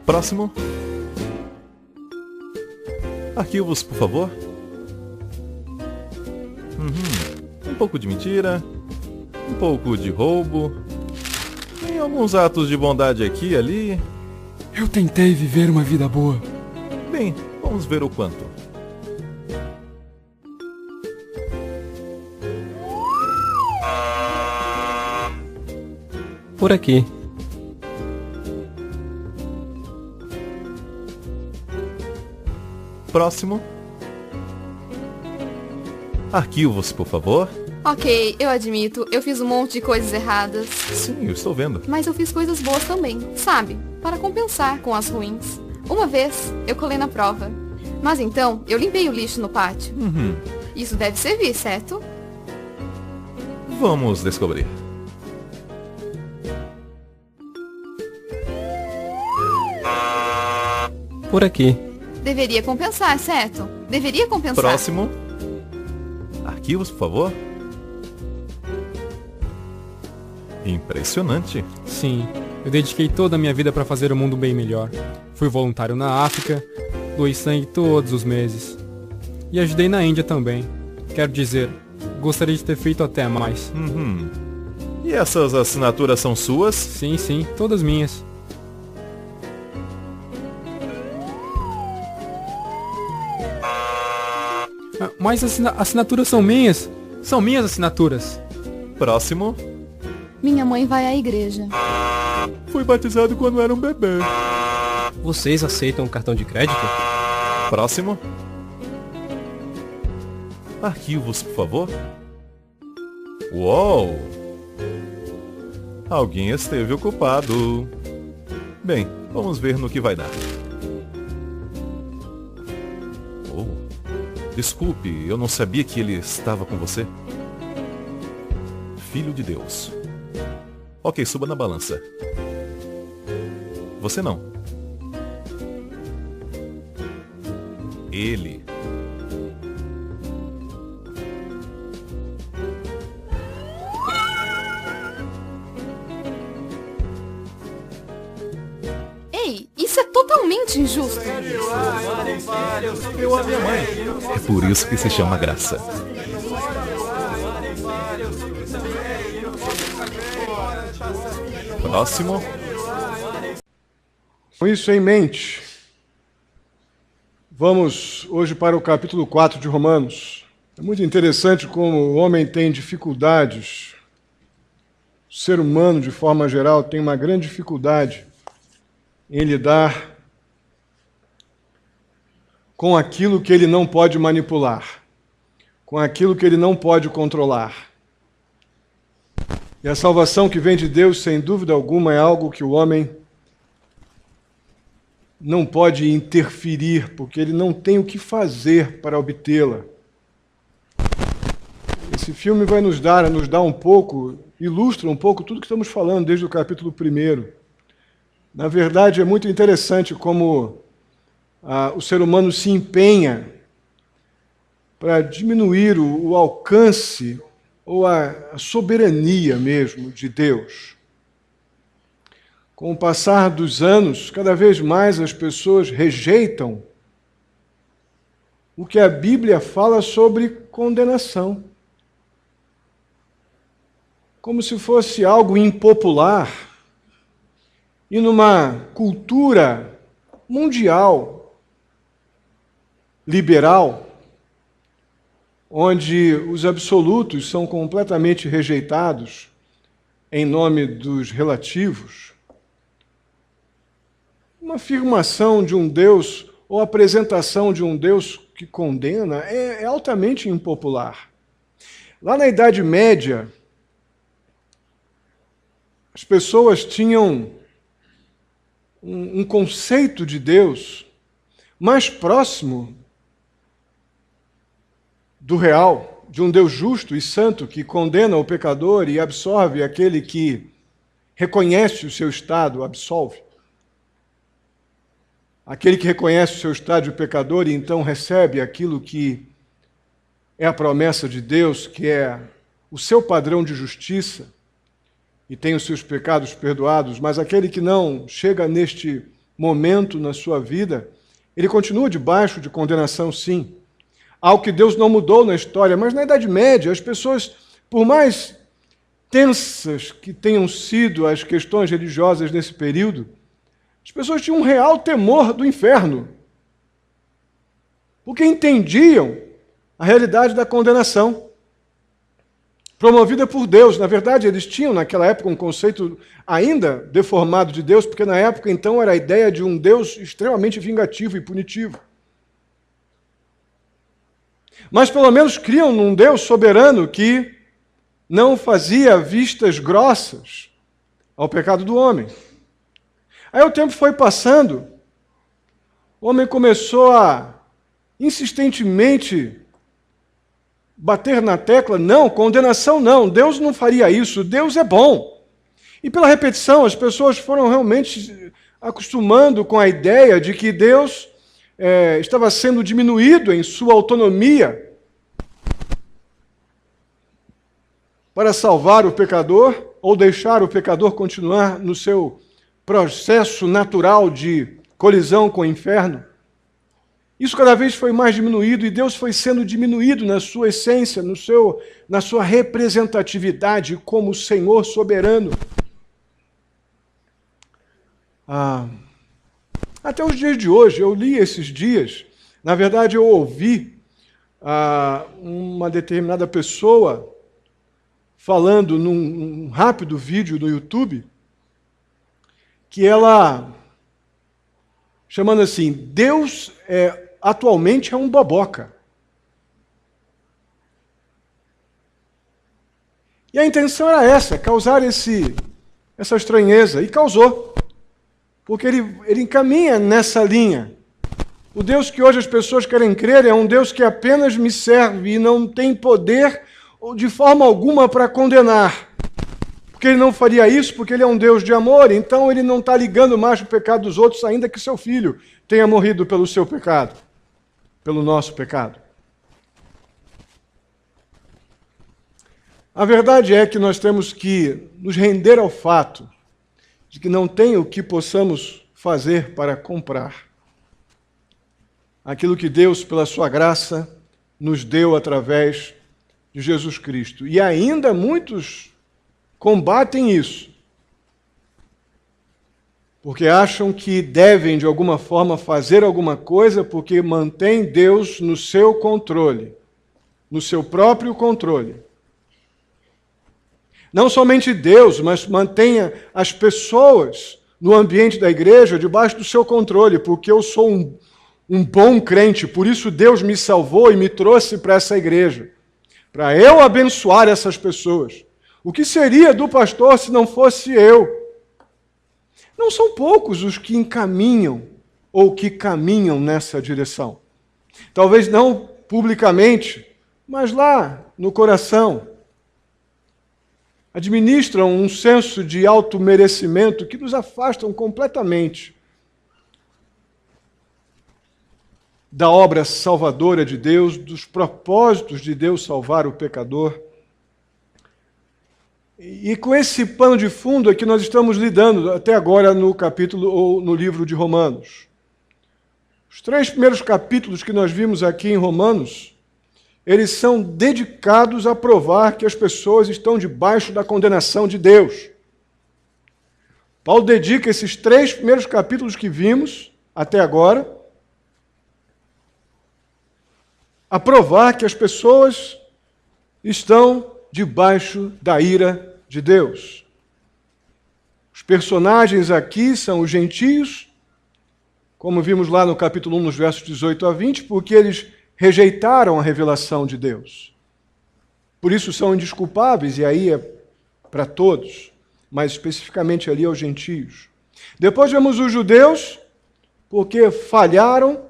Próximo. Arquivos, por favor. Um pouco de mentira. Um pouco de roubo. Tem alguns atos de bondade aqui e ali. Eu tentei viver uma vida boa. Bem, vamos ver o quanto. Por aqui. Próximo. Arquivos, por favor. Ok, eu admito, eu fiz um monte de coisas erradas. Sim, eu estou vendo. Mas eu fiz coisas boas também, sabe? Para compensar com as ruins. Uma vez, eu colei na prova. Mas então, eu limpei o lixo no pátio. Isso deve servir, certo? Vamos descobrir. Por aqui. Deveria compensar, certo? Deveria compensar. Próximo. Arquivos, por favor. Impressionante. Sim, eu dediquei toda a minha vida para fazer o mundo bem melhor. Fui voluntário na África, doei sangue todos os meses. E ajudei na Índia também. Quero dizer, gostaria de ter feito até mais. E essas assinaturas são suas? Sim, todas minhas. Mas as assinaturas são minhas. São minhas assinaturas. Próximo. Minha mãe vai à igreja. Fui batizado quando era um bebê. Vocês aceitam cartão de crédito? Próximo. Arquivos, por favor. Uou! Alguém esteve ocupado. Bem, vamos ver no que vai dar. Oh, desculpe, eu não sabia que ele estava com você. Filho de Deus. Ok, suba na balança. Você não. Ele. Ei, isso é totalmente injusto. Eu a minha mãe. É por isso que se chama graça. Próximo. Com isso em mente, vamos hoje para o capítulo 4 de Romanos. É muito interessante como o homem tem dificuldades, o ser humano, de forma geral, tem uma grande dificuldade em lidar com aquilo que ele não pode manipular, com aquilo que ele não pode controlar. E a salvação que vem de Deus, sem dúvida alguma, é algo que o homem não pode interferir, porque ele não tem o que fazer para obtê-la. Esse filme vai nos dar um pouco, ilustra um pouco tudo que estamos falando desde o capítulo 1. Na verdade, é muito interessante como o ser humano se empenha para diminuir o alcance ou a soberania mesmo de Deus. Com o passar dos anos, cada vez mais as pessoas rejeitam o que a Bíblia fala sobre condenação. Como se fosse algo impopular. E numa cultura mundial, liberal, onde os absolutos são completamente rejeitados em nome dos relativos, uma afirmação de um Deus ou apresentação de um Deus que condena é altamente impopular. Lá na Idade Média, as pessoas tinham um conceito de Deus mais próximo do real, de um Deus justo e santo que condena o pecador e absorve aquele que reconhece o seu estado, absolve. Aquele que reconhece o seu estado de pecador e então recebe aquilo que é a promessa de Deus, que é o seu padrão de justiça, e tem os seus pecados perdoados, mas aquele que não chega neste momento na sua vida, ele continua debaixo de condenação, sim. Algo que Deus não mudou na história, mas na Idade Média, as pessoas, por mais tensas que tenham sido as questões religiosas nesse período, as pessoas tinham um real temor do inferno, porque entendiam a realidade da condenação promovida por Deus. Na verdade, eles tinham naquela época um conceito ainda deformado de Deus, porque na época então era a ideia de um Deus extremamente vingativo e punitivo. Mas pelo menos criam num Deus soberano que não fazia vistas grossas ao pecado do homem. Aí o tempo foi passando, o homem começou a insistentemente bater na tecla, não, condenação não, Deus não faria isso, Deus é bom. E pela repetição, as pessoas foram realmente acostumando com a ideia de que Deus estava sendo diminuído em sua autonomia para salvar o pecador ou deixar o pecador continuar no seu processo natural de colisão com o inferno. Isso cada vez foi mais diminuído e Deus foi sendo diminuído na sua essência, na sua representatividade como Senhor soberano. Até os dias de hoje, eu li esses dias, na verdade eu ouvi uma determinada pessoa falando num rápido vídeo no YouTube, que ela, chamando assim, Deus atualmente é um boboca. E a intenção era essa, causar essa estranheza, e causou. Porque ele encaminha nessa linha. O Deus que hoje as pessoas querem crer é um Deus que apenas me serve e não tem poder de forma alguma para condenar. Porque ele não faria isso, porque ele é um Deus de amor, então ele não está ligando mais o pecado dos outros, ainda que seu filho tenha morrido pelo seu pecado, pelo nosso pecado. A verdade é que nós temos que nos render ao fato de que não tem o que possamos fazer para comprar aquilo que Deus, pela sua graça, nos deu através de Jesus Cristo. E ainda muitos combatem isso, porque acham que devem, de alguma forma, fazer alguma coisa porque mantém Deus no seu controle, no seu próprio controle. Não somente Deus, mas mantenha as pessoas no ambiente da igreja debaixo do seu controle, porque eu sou um bom crente, por isso Deus me salvou e me trouxe para essa igreja, para eu abençoar essas pessoas. O que seria do pastor se não fosse eu? Não são poucos os que encaminham ou que caminham nessa direção. Talvez não publicamente, mas lá no coração. Administram um senso de automerecimento que nos afastam completamente da obra salvadora de Deus, dos propósitos de Deus salvar o pecador. E com esse pano de fundo é que nós estamos lidando até agora no capítulo ou no livro de Romanos. Os 3 primeiros capítulos que nós vimos aqui em Romanos, eles são dedicados a provar que as pessoas estão debaixo da condenação de Deus. Paulo dedica esses 3 primeiros capítulos que vimos até agora a provar que as pessoas estão debaixo da ira de Deus. Os personagens aqui são os gentios, como vimos lá no capítulo 1, nos versos 18 a 20, porque eles rejeitaram a revelação de Deus. Por isso são indesculpáveis, e aí é para todos, mas especificamente ali aos gentios. Depois vemos os judeus, porque falharam,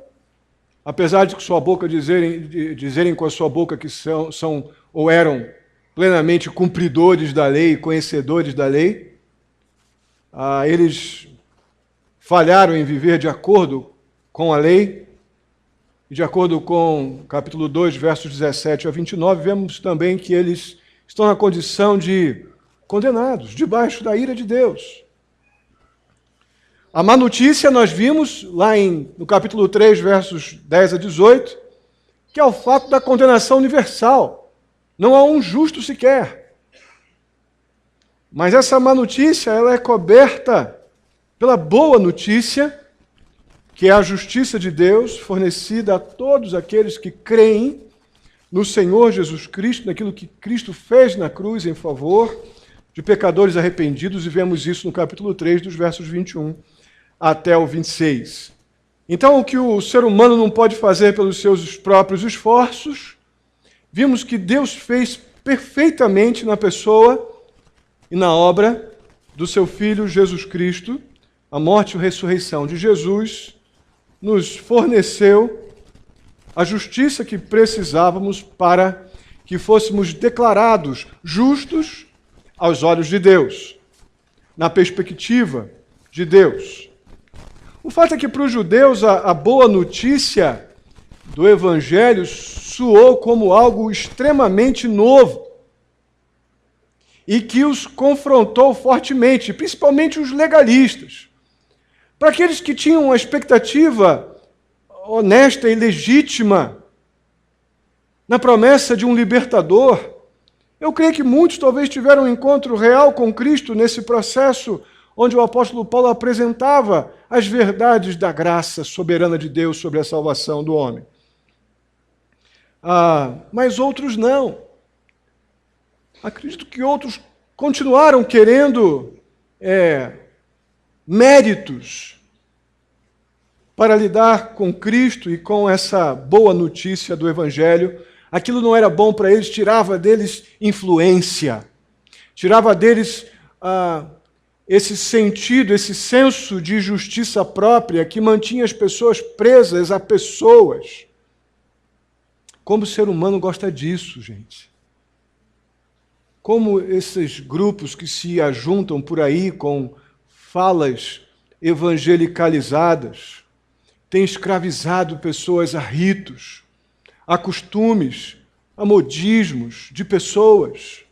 apesar de com sua boca dizerem com a sua boca que são ou eram plenamente cumpridores da lei, conhecedores da lei, eles falharam em viver de acordo com a lei. E de acordo com capítulo 2, versos 17 a 29, vemos também que eles estão na condição de condenados, debaixo da ira de Deus. A má notícia nós vimos lá no capítulo 3, versos 10 a 18, que é o fato da condenação universal. Não há um justo sequer. Mas essa má notícia, ela é coberta pela boa notícia, que é a justiça de Deus fornecida a todos aqueles que creem no Senhor Jesus Cristo, naquilo que Cristo fez na cruz em favor de pecadores arrependidos, e vemos isso no capítulo 3, dos versos 21 até o 26. Então, o que o ser humano não pode fazer pelos seus próprios esforços, vimos que Deus fez perfeitamente na pessoa e na obra do seu Filho Jesus Cristo. A morte e a ressurreição de Jesus nos forneceu a justiça que precisávamos para que fôssemos declarados justos aos olhos de Deus, na perspectiva de Deus. O fato é que para os judeus a boa notícia do Evangelho soou como algo extremamente novo e que os confrontou fortemente, principalmente os legalistas. Para aqueles que tinham uma expectativa honesta e legítima na promessa de um libertador, eu creio que muitos talvez tiveram um encontro real com Cristo nesse processo onde o apóstolo Paulo apresentava as verdades da graça soberana de Deus sobre a salvação do homem. Mas outros não. Acredito que outros continuaram querendo méritos para lidar com Cristo e com essa boa notícia do Evangelho. Aquilo não era bom para eles, tirava deles influência, tirava deles esse sentido, esse senso de justiça própria que mantinha as pessoas presas a pessoas. Como o ser humano gosta disso, gente. Como esses grupos que se ajuntam por aí com falas evangelicalizadas têm escravizado pessoas a ritos, a costumes, a modismos de pessoas,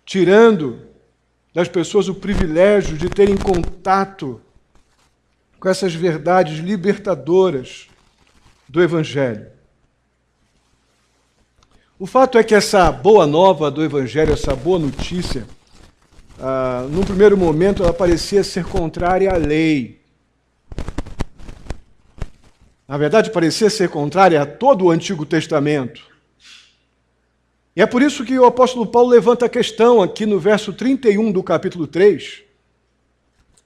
tirando das pessoas o privilégio de terem contato com essas verdades libertadoras do Evangelho. O fato é que essa boa nova do Evangelho, essa boa notícia, num primeiro momento ela parecia ser contrária à lei. Na verdade, parecia ser contrária a todo o Antigo Testamento. E é por isso que o apóstolo Paulo levanta a questão aqui no verso 31 do capítulo 3.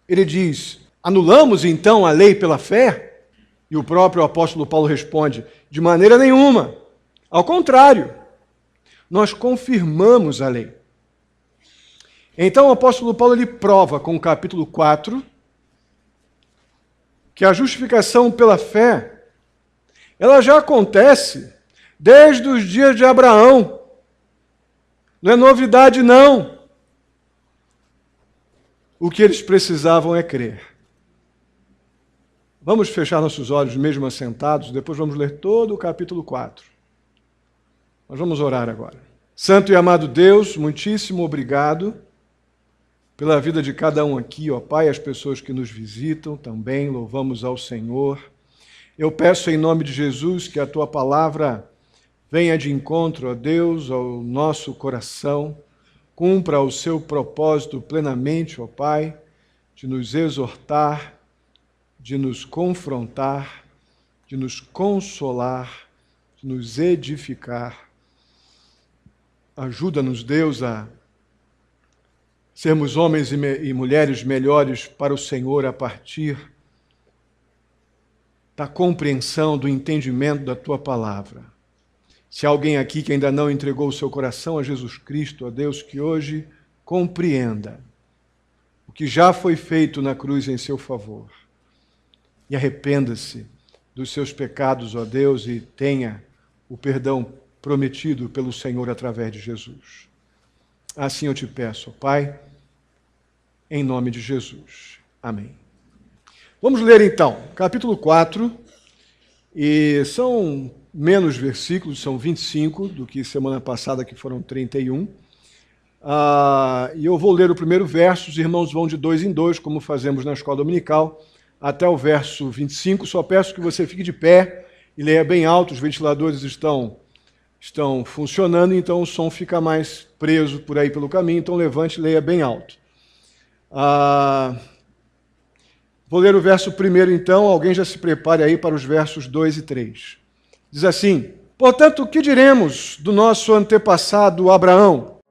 Ele diz: anulamos então a lei pela fé? E o próprio apóstolo Paulo responde: de maneira nenhuma. Ao contrário, nós confirmamos a lei. Então o apóstolo Paulo ele prova com o capítulo 4 que a justificação pela fé ela já acontece desde os dias de Abraão. Não é novidade, não. O que eles precisavam é crer. Vamos fechar nossos olhos mesmo assentados, depois vamos ler todo o capítulo 4. Nós vamos orar agora. Santo e amado Deus, muitíssimo obrigado pela vida de cada um aqui, ó Pai, as pessoas que nos visitam também, louvamos ao Senhor. Eu peço em nome de Jesus que a Tua palavra venha de encontro, ó Deus, ao nosso coração, cumpra o seu propósito plenamente, ó Pai, de nos exortar, de nos confrontar, de nos consolar, de nos edificar. Ajuda-nos, Deus, a sermos homens e mulheres melhores para o Senhor a partir da compreensão, do entendimento da Tua palavra. Se há alguém aqui que ainda não entregou o seu coração a Jesus Cristo, ó Deus, que hoje compreenda o que já foi feito na cruz em seu favor e arrependa-se dos seus pecados, ó Deus, e tenha o perdão prometido pelo Senhor através de Jesus. Assim eu te peço, ó Pai, em nome de Jesus. Amém. Vamos ler então, capítulo 4, e são menos versículos, são 25, do que semana passada, que foram 31. E eu vou ler o primeiro verso, os irmãos vão de 2 em 2, como fazemos na escola dominical, até o verso 25. Só peço que você fique de pé e leia bem alto, os ventiladores estão funcionando, então o som fica mais preso por aí pelo caminho, então levante e leia bem alto. Vou ler o verso primeiro então, alguém já se prepare aí para os versos 2 e 3. Diz assim: portanto, o que diremos do nosso antepassado Abraão?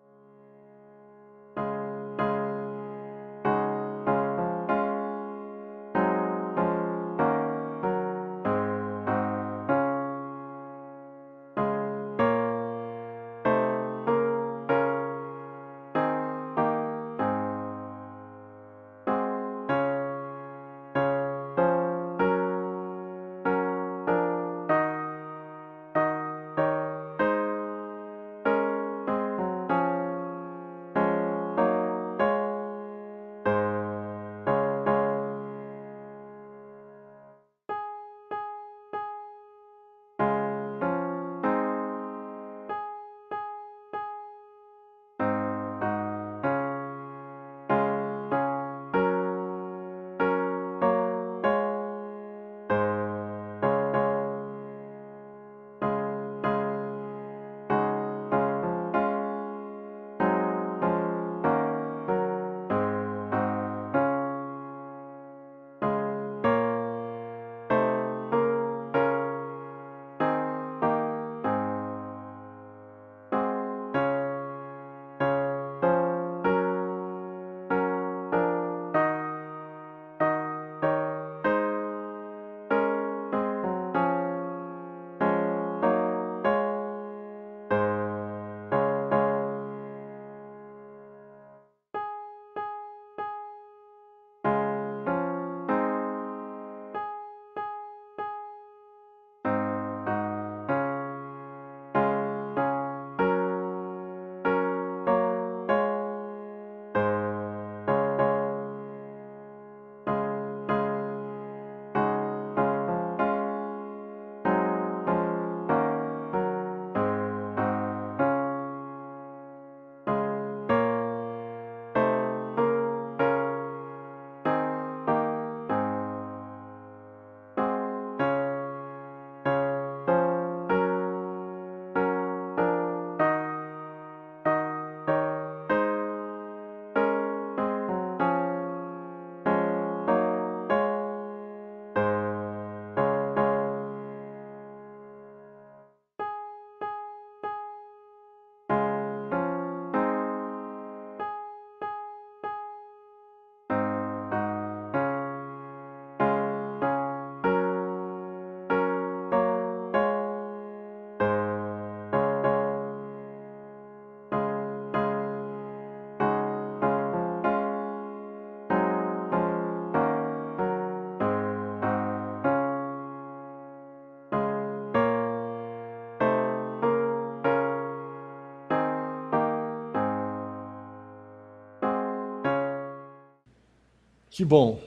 Que bom.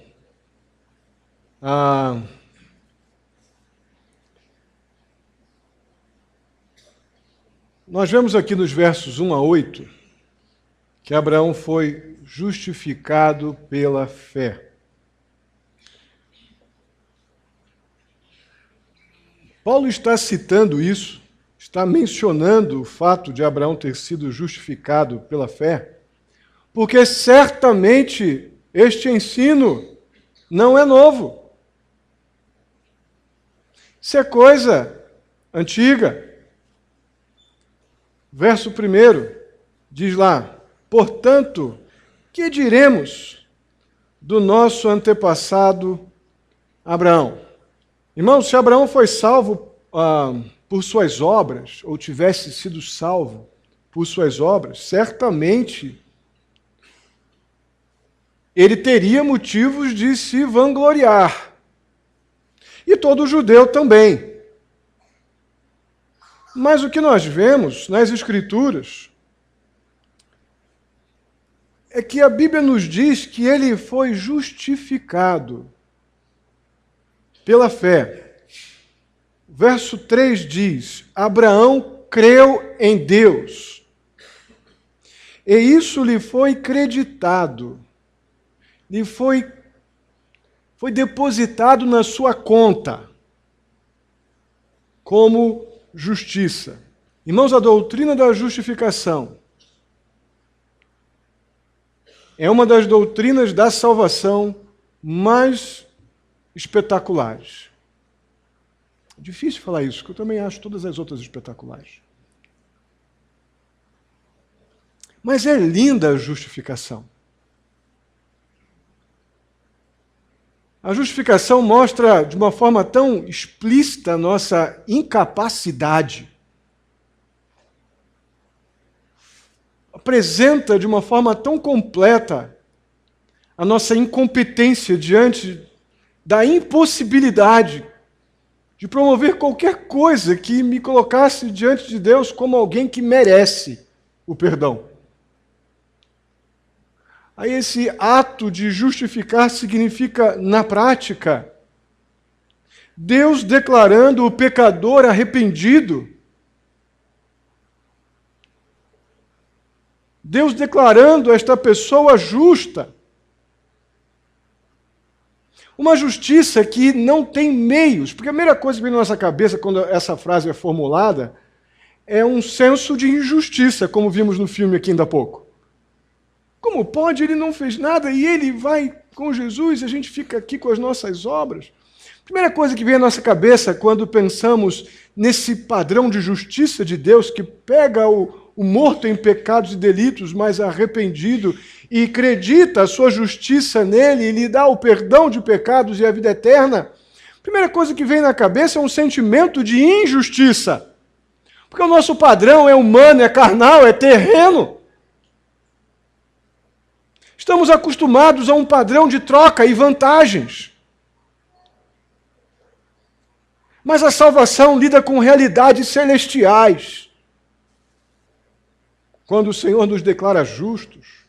Nós vemos aqui nos versos 1 a 8 que Abraão foi justificado pela fé. Paulo está citando isso, está mencionando o fato de Abraão ter sido justificado pela fé, porque certamente este ensino não é novo. Isso é coisa antiga. Verso 1 diz lá: portanto, que diremos do nosso antepassado Abraão? Irmãos, se Abraão foi salvo por suas obras, ou tivesse sido salvo por suas obras, certamente ele teria motivos de se vangloriar. E todo judeu também. Mas o que nós vemos nas Escrituras é que a Bíblia nos diz que ele foi justificado pela fé. Verso 3 diz: Abraão creu em Deus, E isso lhe foi creditado, lhe foi depositado na sua conta como justiça. Irmãos, a doutrina da justificação é uma das doutrinas da salvação mais espetaculares. É difícil falar isso, porque eu também acho todas as outras espetaculares. Mas é linda a justificação. A justificação mostra de uma forma tão explícita a nossa incapacidade. Apresenta de uma forma tão completa a nossa incompetência diante da impossibilidade de promover qualquer coisa que me colocasse diante de Deus como alguém que merece o perdão. Aí esse ato de justificar significa, na prática, Deus declarando o pecador arrependido. Deus declarando esta pessoa justa. Uma justiça que não tem meios. Porque a primeira coisa que vem na nossa cabeça quando essa frase é formulada é um senso de injustiça, como vimos no filme aqui ainda há pouco. Como pode? Ele não fez nada e ele vai com Jesus e a gente fica aqui com as nossas obras. Primeira coisa que vem à nossa cabeça quando pensamos nesse padrão de justiça de Deus que pega o morto em pecados e delitos, mas arrependido, e acredita a sua justiça nele e lhe dá o perdão de pecados e a vida eterna. Primeira coisa que vem na cabeça é um sentimento de injustiça. Porque o nosso padrão é humano, é carnal, é terreno. Estamos acostumados a um padrão de troca e vantagens. Mas a salvação lida com realidades celestiais. Quando o Senhor nos declara justos,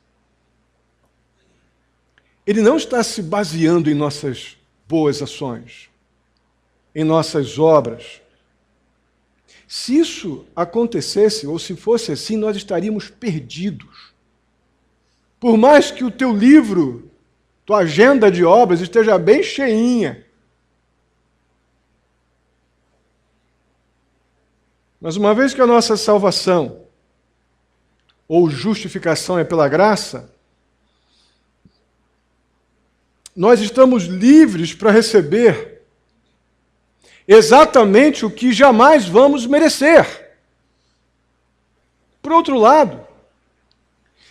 Ele não está se baseando em nossas boas ações, em nossas obras. Se isso acontecesse, ou se fosse assim, nós estaríamos perdidos. Por mais que o teu livro, tua agenda de obras esteja bem cheinha. Mas uma vez que a nossa salvação ou justificação é pela graça, nós estamos livres para receber exatamente o que jamais vamos merecer. Por outro lado,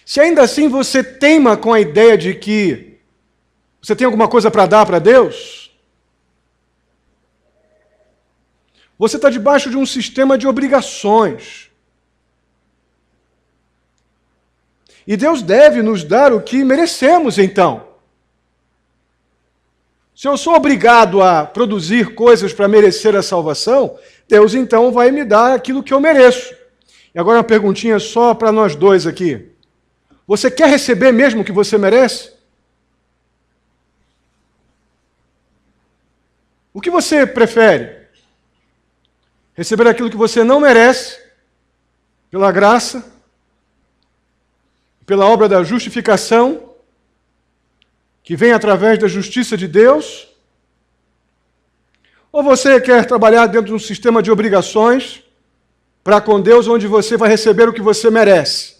se ainda assim você teima com a ideia de que você tem alguma coisa para dar para Deus, você está debaixo de um sistema de obrigações. E Deus deve nos dar o que merecemos, então. Se eu sou obrigado a produzir coisas para merecer a salvação, Deus então vai me dar aquilo que eu mereço. E agora uma perguntinha só para nós dois aqui. Você quer receber mesmo o que você merece? O que você prefere? Receber aquilo que você não merece, pela graça, pela obra da justificação, que vem através da justiça de Deus? Ou você quer trabalhar dentro de um sistema de obrigações para com Deus, onde você vai receber o que você merece?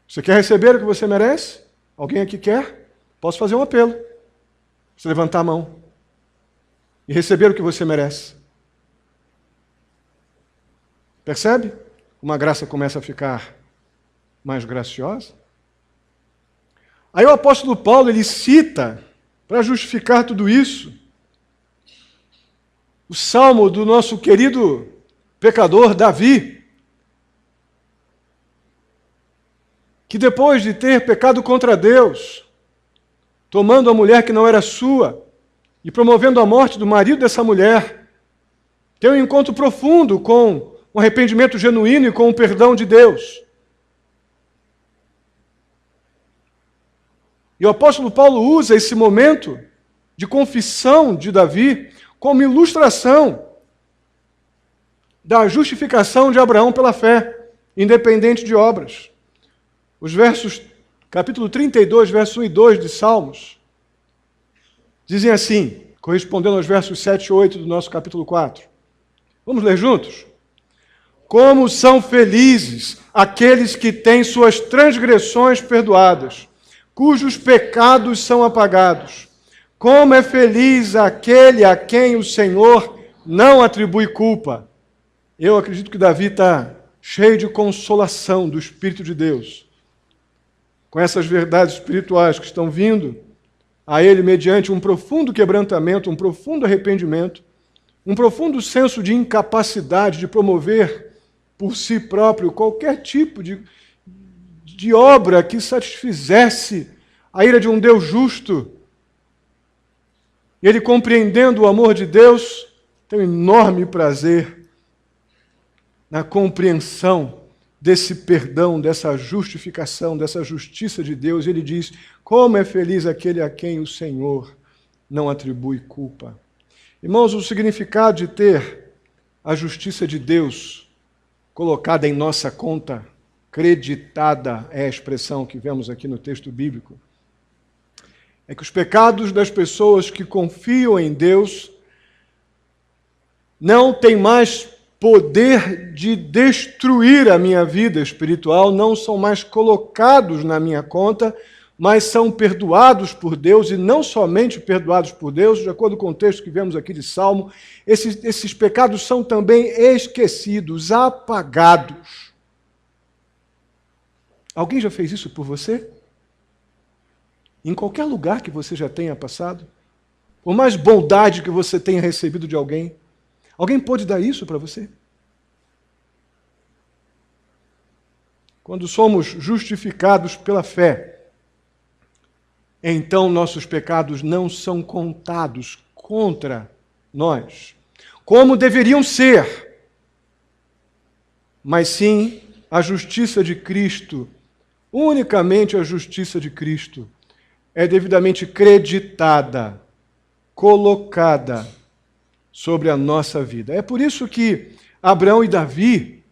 Você quer receber o que você merece? Alguém aqui quer? Posso fazer um apelo. Você levantar a mão e receber o que você merece. Percebe? Uma graça começa a ficar mais graciosa. Aí o apóstolo Paulo, ele cita, para justificar tudo isso, o salmo do nosso querido pecador Davi, que depois de ter pecado contra Deus, tomando a mulher que não era sua e promovendo a morte do marido dessa mulher, tem um encontro profundo com um arrependimento genuíno e com o perdão de Deus. E o apóstolo Paulo usa esse momento de confissão de Davi como ilustração da justificação de Abraão pela fé, independente de obras. Os versos, capítulo 32, versos 1 e 2 de Salmos, dizem assim, correspondendo aos versos 7 e 8 do nosso capítulo 4. Vamos ler juntos? Como são felizes aqueles que têm suas transgressões perdoadas, cujos pecados são apagados. Como é feliz aquele a quem o Senhor não atribui culpa. Eu acredito que Davi está cheio de consolação do Espírito de Deus, com essas verdades espirituais que estão vindo a ele mediante um profundo quebrantamento, um profundo arrependimento, um profundo senso de incapacidade de promover por si próprio qualquer tipo de obra que satisfizesse a ira de um Deus justo. E ele, compreendendo o amor de Deus, tem um enorme prazer na compreensão desse perdão, dessa justificação, dessa justiça de Deus. Ele diz, como é feliz aquele a quem o Senhor não atribui culpa. Irmãos, o significado de ter a justiça de Deus colocada em nossa conta, creditada é a expressão que vemos aqui no texto bíblico, é que os pecados das pessoas que confiam em Deus não têm mais poder de destruir a minha vida espiritual, não são mais colocados na minha conta, mas são perdoados por Deus, e não somente perdoados por Deus, de acordo com o texto que vemos aqui de Salmo, esses pecados são também esquecidos, apagados. Alguém já fez isso por você? Em qualquer lugar que você já tenha passado? Por mais bondade que você tenha recebido de alguém, alguém pode dar isso para você? Quando somos justificados pela fé, então nossos pecados não são contados contra nós, como deveriam ser, mas sim a justiça de Cristo, unicamente a justiça de Cristo, é devidamente creditada, colocada sobre a nossa vida. É por isso que Abraão e Davi,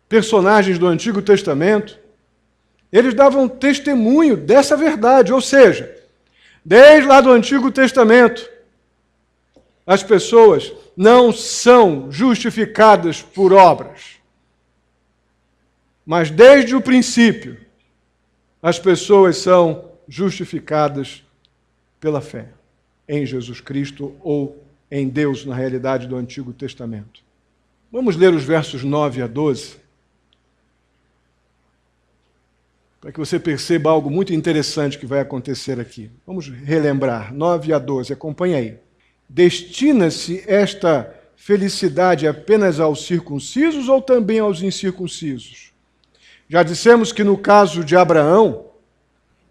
personagens do Antigo Testamento, eles davam testemunho dessa verdade, ou seja, desde lá do Antigo Testamento, as pessoas não são justificadas por obras, mas desde o princípio, as pessoas são justificadas pela fé em Jesus Cristo ou em Deus, na realidade do Antigo Testamento. Vamos ler os versos 9 a 12, para que você perceba algo muito interessante que vai acontecer aqui. Vamos relembrar, 9 a 12, acompanhe aí. Destina-se esta felicidade apenas aos circuncisos ou também aos incircuncisos? Já dissemos que no caso de Abraão,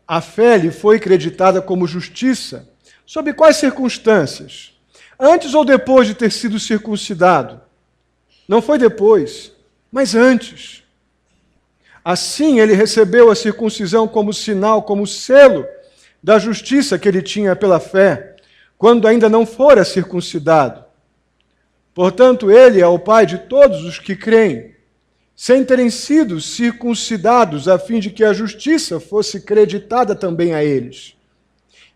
a fé lhe foi creditada como justiça. Sob quais circunstâncias? Antes ou depois de ter sido circuncidado? Não foi depois, mas antes. Assim, ele recebeu a circuncisão como sinal, como selo da justiça que ele tinha pela fé, quando ainda não fora circuncidado. Portanto, ele é o pai de todos os que creem, sem terem sido circuncidados, a fim de que a justiça fosse creditada também a eles.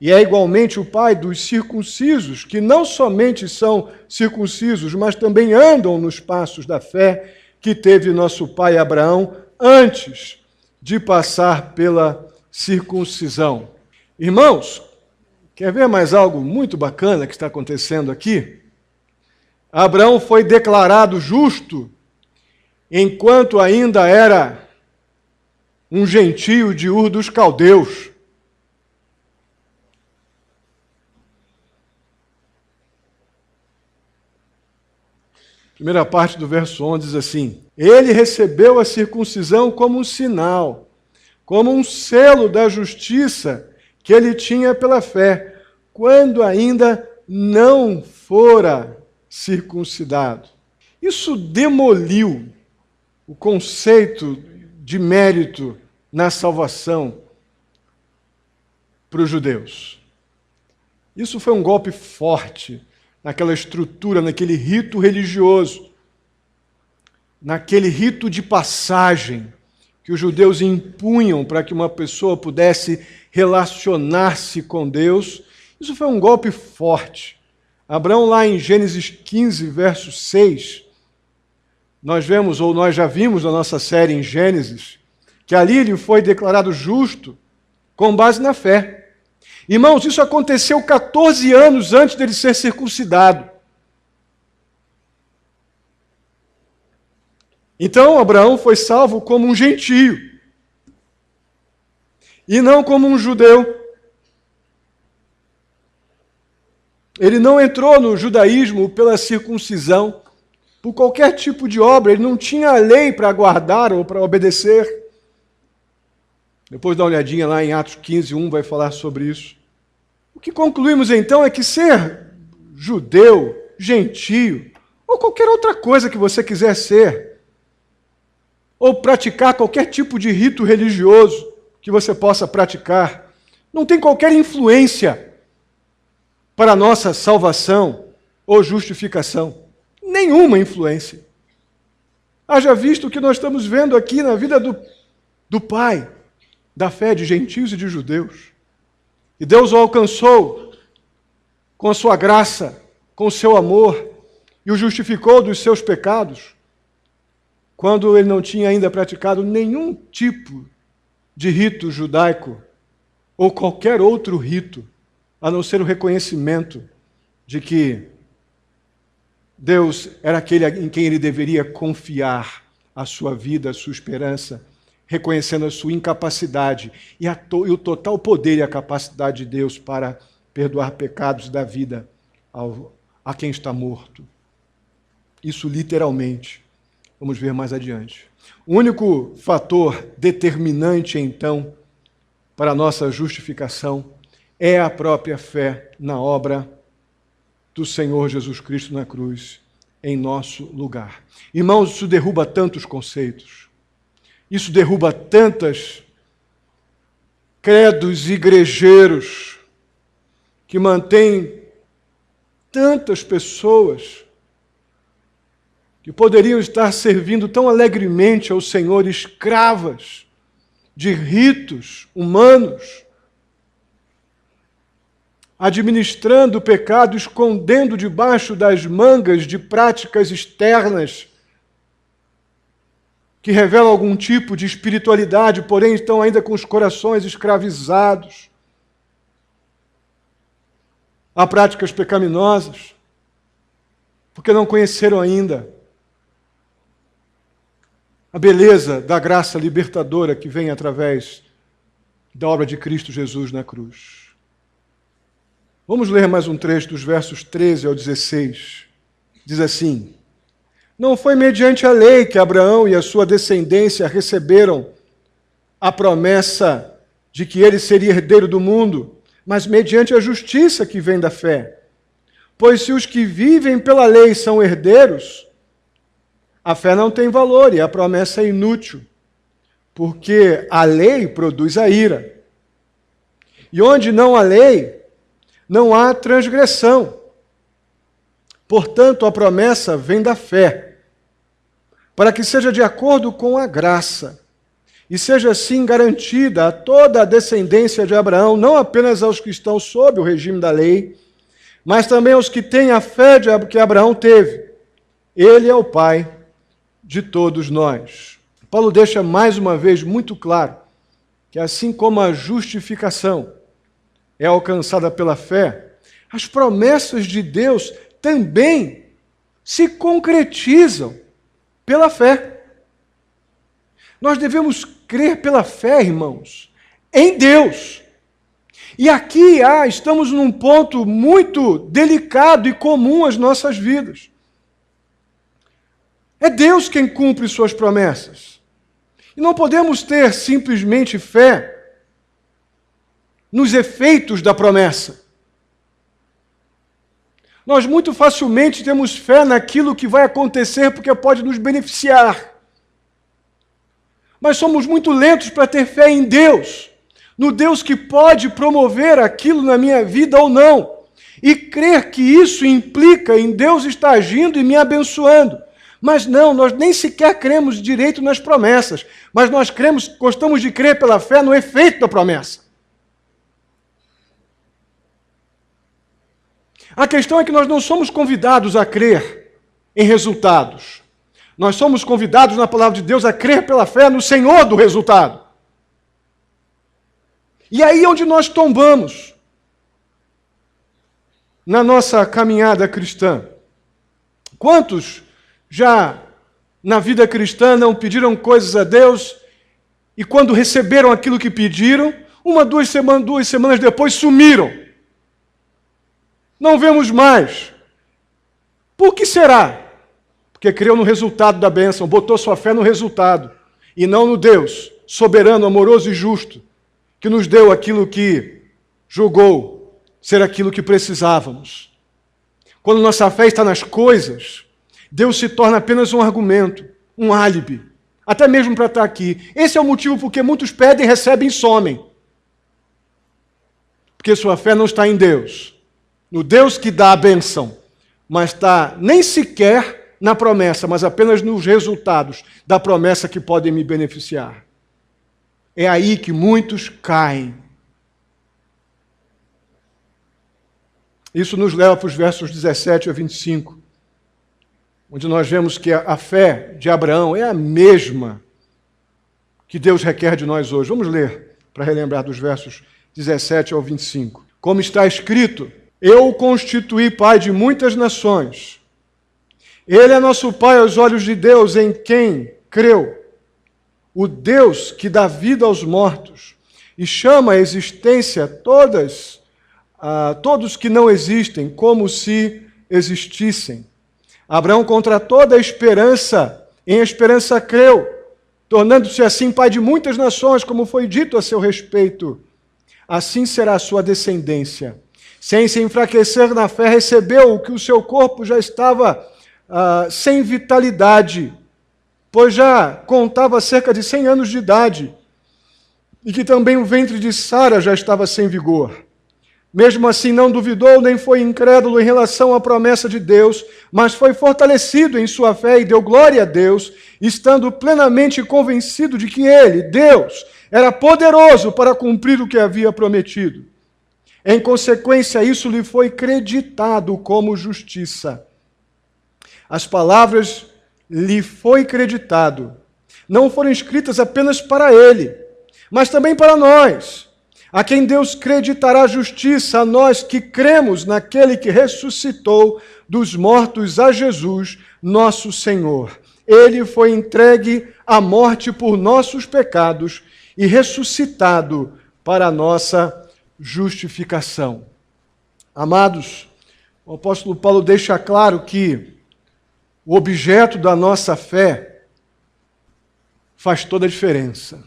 E é igualmente o pai dos circuncisos, que não somente são circuncisos, mas também andam nos passos da fé que teve nosso pai Abraão antes de passar pela circuncisão. Irmãos, quer ver mais algo muito bacana que está acontecendo aqui? Abraão foi declarado justo enquanto ainda era um gentio de Ur dos Caldeus. Primeira parte do verso 11 diz assim: ele recebeu a circuncisão como um sinal, como um selo da justiça que ele tinha pela fé, quando ainda não fora circuncidado. Isso demoliu o conceito de mérito na salvação para os judeus. Isso foi um golpe forte naquela estrutura, naquele rito religioso, naquele rito de passagem que que os judeus impunham para que uma pessoa pudesse relacionar-se com Deus, isso foi um golpe forte. Abraão, lá em Gênesis 15, verso 6, nós vemos, ou nós já vimos na nossa série em Gênesis, que ali ele foi declarado justo com base na fé. Irmãos, isso aconteceu 14 anos antes dele ser circuncidado. Então, Abraão foi salvo como um gentio e não como um judeu. Ele não entrou no judaísmo pela circuncisão, por qualquer tipo de obra, ele não tinha a lei para guardar ou para obedecer. Depois dá uma olhadinha lá em Atos 15, 1 vai falar sobre isso. O que concluímos então é que ser judeu, gentio, ou qualquer outra coisa que você quiser ser, ou praticar qualquer tipo de rito religioso que você possa praticar, não tem qualquer influência para a nossa salvação ou justificação. Nenhuma influência. Haja visto o que nós estamos vendo aqui na vida do Pai, da fé de gentios e de judeus. E Deus o alcançou com a sua graça, com o seu amor, e o justificou dos seus pecados, quando ele não tinha ainda praticado nenhum tipo de rito judaico ou qualquer outro rito, a não ser o reconhecimento de que Deus era aquele em quem ele deveria confiar a sua vida, a sua esperança, reconhecendo a sua incapacidade e o total poder e a capacidade de Deus para perdoar pecados da vida a quem está morto. Isso literalmente. Vamos ver mais adiante. O único fator determinante, então, para a nossa justificação é a própria fé na obra do Senhor Jesus Cristo na cruz, em nosso lugar. Irmãos, isso derruba tantos conceitos. Isso derruba tantas credos igrejeiros que mantêm tantas pessoas que poderiam estar servindo tão alegremente ao Senhor, escravas de ritos humanos, administrando o pecado, escondendo debaixo das mangas de práticas externas que revelam algum tipo de espiritualidade, porém estão ainda com os corações escravizados a práticas pecaminosas, porque não conheceram ainda a beleza da graça libertadora que vem através da obra de Cristo Jesus na cruz. Vamos ler mais um trecho dos versos 13 ao 16. Diz assim: não foi mediante a lei que Abraão e a sua descendência receberam a promessa de que ele seria herdeiro do mundo, mas mediante a justiça que vem da fé. Pois se os que vivem pela lei são herdeiros, a fé não tem valor e a promessa é inútil, porque a lei produz a ira. E onde não há lei, não há transgressão. Portanto, a promessa vem da fé, para que seja de acordo com a graça, e seja assim garantida a toda a descendência de Abraão, não apenas aos que estão sob o regime da lei, mas também aos que têm a fé que Abraão teve. Ele é o Pai de todos nós. Paulo deixa mais uma vez muito claro que assim como a justificação é alcançada pela fé, as promessas de Deus também se concretizam pela fé. Nós devemos crer pela fé, irmãos, em Deus. E aqui estamos num ponto muito delicado e comum às nossas vidas. É Deus quem cumpre suas promessas. E não podemos ter simplesmente fé nos efeitos da promessa. Nós muito facilmente temos fé naquilo que vai acontecer porque pode nos beneficiar. Mas somos muito lentos para ter fé em Deus, no Deus que pode promover aquilo na minha vida ou não, e crer que isso implica em Deus estar agindo e me abençoando. Mas não, nós nem sequer cremos direito nas promessas, mas nós gostamos de crer pela fé no efeito da promessa. A questão é que nós não somos convidados a crer em resultados. Nós somos convidados na palavra de Deus a crer pela fé no Senhor do resultado. E aí é onde nós tombamos na nossa caminhada cristã. Quantos já na vida cristã não pediram coisas a Deus e quando receberam aquilo que pediram, duas semanas depois sumiram? Não vemos mais. Por que será? Porque creu no resultado da bênção, botou sua fé no resultado e não no Deus soberano, amoroso e justo, que nos deu aquilo que julgou ser aquilo que precisávamos. Quando nossa fé está nas coisas, Deus se torna apenas um argumento, um álibi, até mesmo para estar aqui. Esse é o motivo porque muitos pedem, recebem e somem. Porque sua fé não está em Deus, no Deus que dá a bênção, mas está nem sequer na promessa, mas apenas nos resultados da promessa que podem me beneficiar. É aí que muitos caem. Isso nos leva para os versos 17 a 25, onde nós vemos que a fé de Abraão é a mesma que Deus requer de nós hoje. Vamos ler para relembrar dos versos 17 ao 25. Como está escrito: eu o constituí pai de muitas nações. Ele é nosso pai aos olhos de Deus, em quem creu. O Deus que dá vida aos mortos e chama à existência todos que não existem, como se existissem. Abraão, contra toda a esperança, em esperança creu, tornando-se assim pai de muitas nações, como foi dito a seu respeito. Assim será a sua descendência. Sem se enfraquecer na fé, recebeu o que o seu corpo já estava sem vitalidade, pois já contava cerca de 100 anos de idade, e que também o ventre de Sara já estava sem vigor. Mesmo assim, não duvidou nem foi incrédulo em relação à promessa de Deus, mas foi fortalecido em sua fé e deu glória a Deus, estando plenamente convencido de que ele, Deus, era poderoso para cumprir o que havia prometido. Em consequência, isso lhe foi creditado como justiça. As palavras lhe foi creditado não foram escritas apenas para ele, mas também para nós, a quem Deus creditará justiça, a nós que cremos naquele que ressuscitou dos mortos, a Jesus, nosso Senhor. Ele foi entregue à morte por nossos pecados e ressuscitado para a nossa justificação. Amados, o apóstolo Paulo deixa claro que o objeto da nossa fé faz toda a diferença.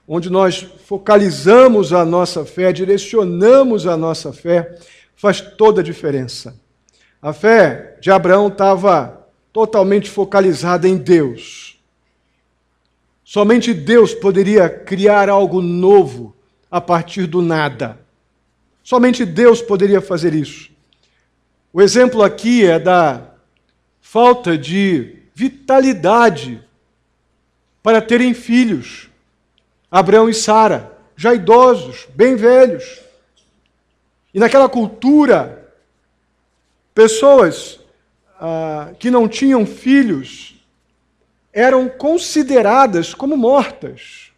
Onde nós focalizamos a nossa fé, direcionamos a nossa fé, faz toda a diferença. A fé de Abraão estava totalmente focalizada em Deus. Somente Deus poderia criar algo novo a partir do nada. Somente Deus poderia fazer isso. O exemplo aqui é da falta de vitalidade para terem filhos. Abraão e Sara, já idosos, bem velhos. E naquela cultura, pessoas que não tinham filhos eram consideradas como mortas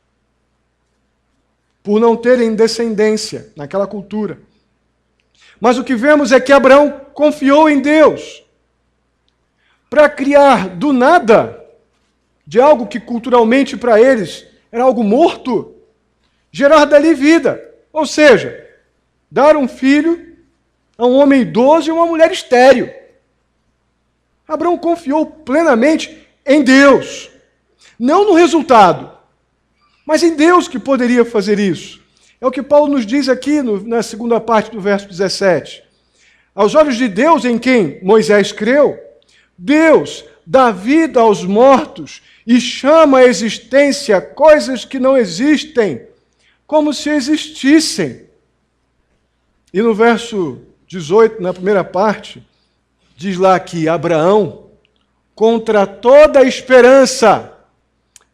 por não terem descendência naquela cultura. Mas o que vemos é que Abraão confiou em Deus para criar do nada, de algo que culturalmente para eles era algo morto, gerar dali vida. Ou seja, dar um filho a um homem idoso e uma mulher estéril. Abraão confiou plenamente em Deus. Não no resultado, mas em Deus que poderia fazer isso. É o que Paulo nos diz aqui na segunda parte do verso 17. Aos olhos de Deus, em quem Moisés creu, Deus dá vida aos mortos e chama à existência coisas que não existem, como se existissem. E no verso 18, na primeira parte, diz lá que Abraão contra toda esperança,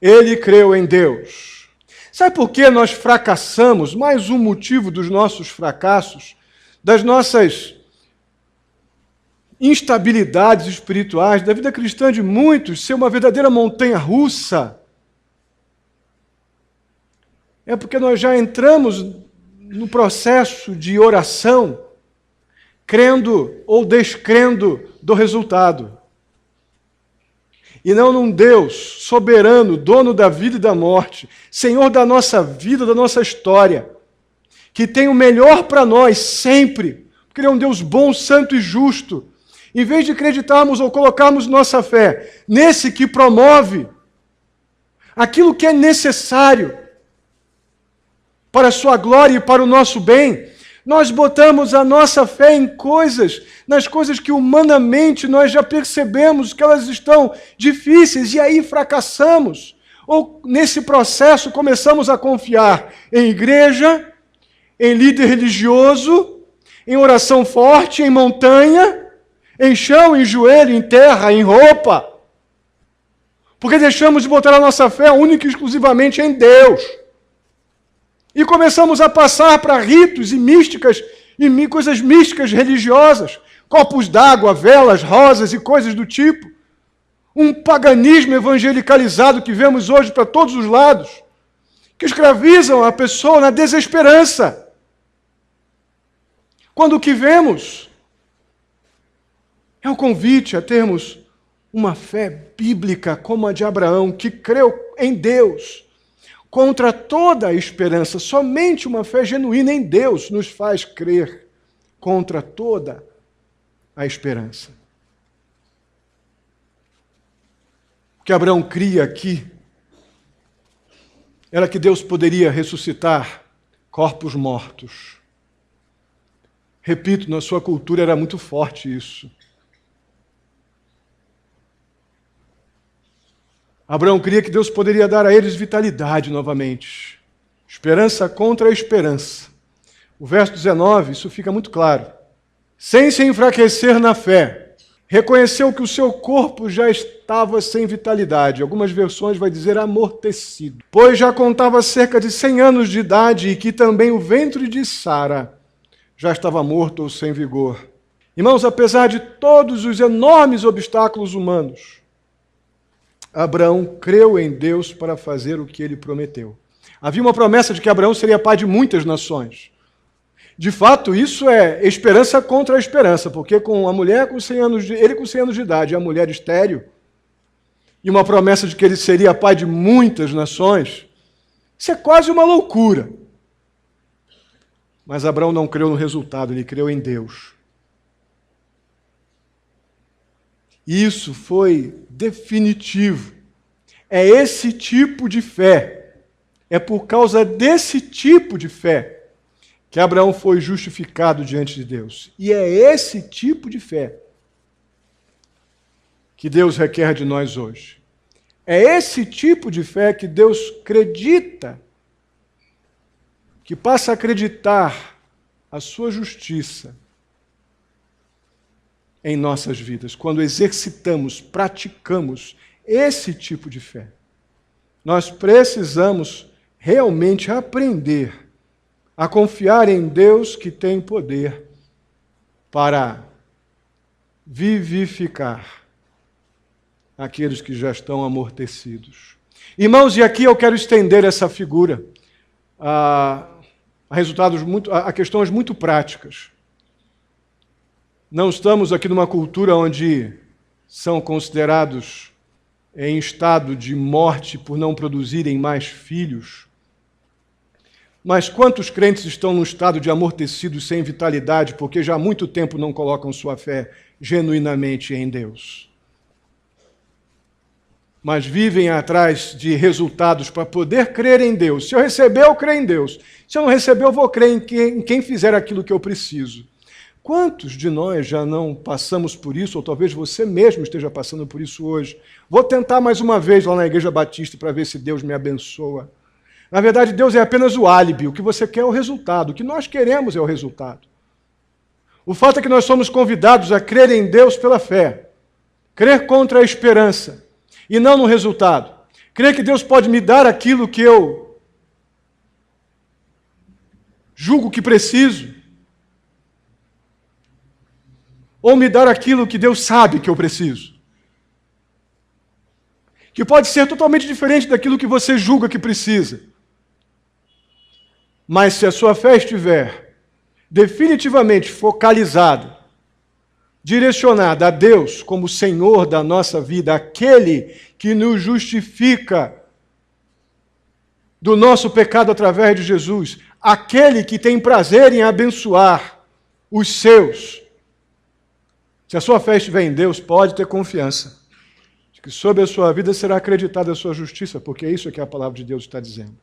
ele creu em Deus. Sabe por que nós fracassamos? Mais um motivo dos nossos fracassos, das nossas instabilidades espirituais, da vida cristã de muitos ser uma verdadeira montanha-russa. É porque nós já entramos no processo de oração, crendo ou descrendo do resultado. E não num Deus soberano, dono da vida e da morte, Senhor da nossa vida, da nossa história, que tem o melhor para nós sempre, porque Ele é um Deus bom, santo e justo. Em vez de acreditarmos ou colocarmos nossa fé nesse que promove aquilo que é necessário para a sua glória e para o nosso bem, nós botamos a nossa fé em coisas, nas coisas que humanamente nós já percebemos que elas estão difíceis e aí fracassamos. Ou nesse processo começamos a confiar em igreja, em líder religioso, em oração forte, em montanha, em chão, em joelho, em terra, em roupa. Porque deixamos de botar a nossa fé única e exclusivamente em Deus. E começamos a passar para ritos e místicas, e coisas místicas religiosas, copos d'água, velas, rosas e coisas do tipo. Um paganismo evangelicalizado que vemos hoje para todos os lados, que escravizam a pessoa na desesperança. Quando o que vemos é o convite a termos uma fé bíblica como a de Abraão, que creu em Deus, contra toda a esperança. Somente uma fé genuína em Deus nos faz crer contra toda a esperança. O que Abraão cria aqui era que Deus poderia ressuscitar corpos mortos. Repito, na sua cultura era muito forte isso. Abraão cria que Deus poderia dar a eles vitalidade novamente. Esperança contra a esperança. O verso 19, isso fica muito claro. Sem se enfraquecer na fé, reconheceu que o seu corpo já estava sem vitalidade. Algumas versões vai dizer amortecido. Pois já contava cerca de 100 anos de idade e que também o ventre de Sara já estava morto ou sem vigor. Irmãos, apesar de todos os enormes obstáculos humanos, Abraão creu em Deus para fazer o que ele prometeu. Havia uma promessa de que Abraão seria pai de muitas nações. De fato, isso é esperança contra a esperança, porque com a mulher com 100 anos ele com 100 anos de idade e a mulher estéril, e uma promessa de que ele seria pai de muitas nações, isso é quase uma loucura. Mas Abraão não creu no resultado, ele creu em Deus. Isso foi definitivo. É esse tipo de fé, é por causa desse tipo de fé que Abraão foi justificado diante de Deus. E é esse tipo de fé que Deus requer de nós hoje. É esse tipo de fé que Deus acredita, que passa a acreditar a sua justiça em nossas vidas, quando exercitamos, praticamos esse tipo de fé. Nós precisamos realmente aprender a confiar em Deus que tem poder para vivificar aqueles que já estão amortecidos. Irmãos, e aqui eu quero estender essa figura a questões muito práticas. Não estamos aqui numa cultura onde são considerados em estado de morte por não produzirem mais filhos. Mas quantos crentes estão num estado de amortecidos sem vitalidade porque já há muito tempo não colocam sua fé genuinamente em Deus? Mas vivem atrás de resultados para poder crer em Deus. Se eu receber, eu creio em Deus. Se eu não receber, eu vou crer em quem fizer aquilo que eu preciso. Quantos de nós já não passamos por isso, ou talvez você mesmo esteja passando por isso hoje? Vou tentar mais uma vez lá na Igreja Batista para ver se Deus me abençoa. Na verdade, Deus é apenas o álibi. O que você quer é o resultado. O que nós queremos é o resultado. O fato é que nós somos convidados a crer em Deus pela fé. Crer contra a esperança e não no resultado. Crer que Deus pode me dar aquilo que eu julgo que preciso, ou me dar aquilo que Deus sabe que eu preciso. Que pode ser totalmente diferente daquilo que você julga que precisa. Mas se a sua fé estiver definitivamente focalizada, direcionada a Deus como Senhor da nossa vida, aquele que nos justifica do nosso pecado através de Jesus, aquele que tem prazer em abençoar os seus. Se a sua fé estiver em Deus, pode ter confiança de que sobre a sua vida será acreditada a sua justiça, porque é isso que a palavra de Deus está dizendo.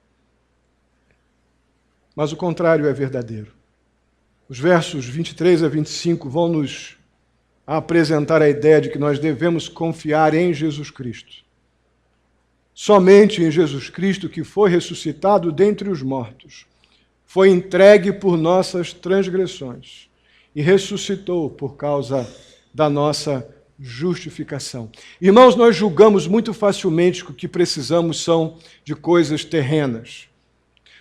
Mas o contrário é verdadeiro. Os versos 23 a 25 vão nos apresentar a ideia de que nós devemos confiar em Jesus Cristo. Somente em Jesus Cristo, que foi ressuscitado dentre os mortos, foi entregue por nossas transgressões e ressuscitou por causa da nossa justificação. Irmãos, nós julgamos muito facilmente que o que precisamos são de coisas terrenas.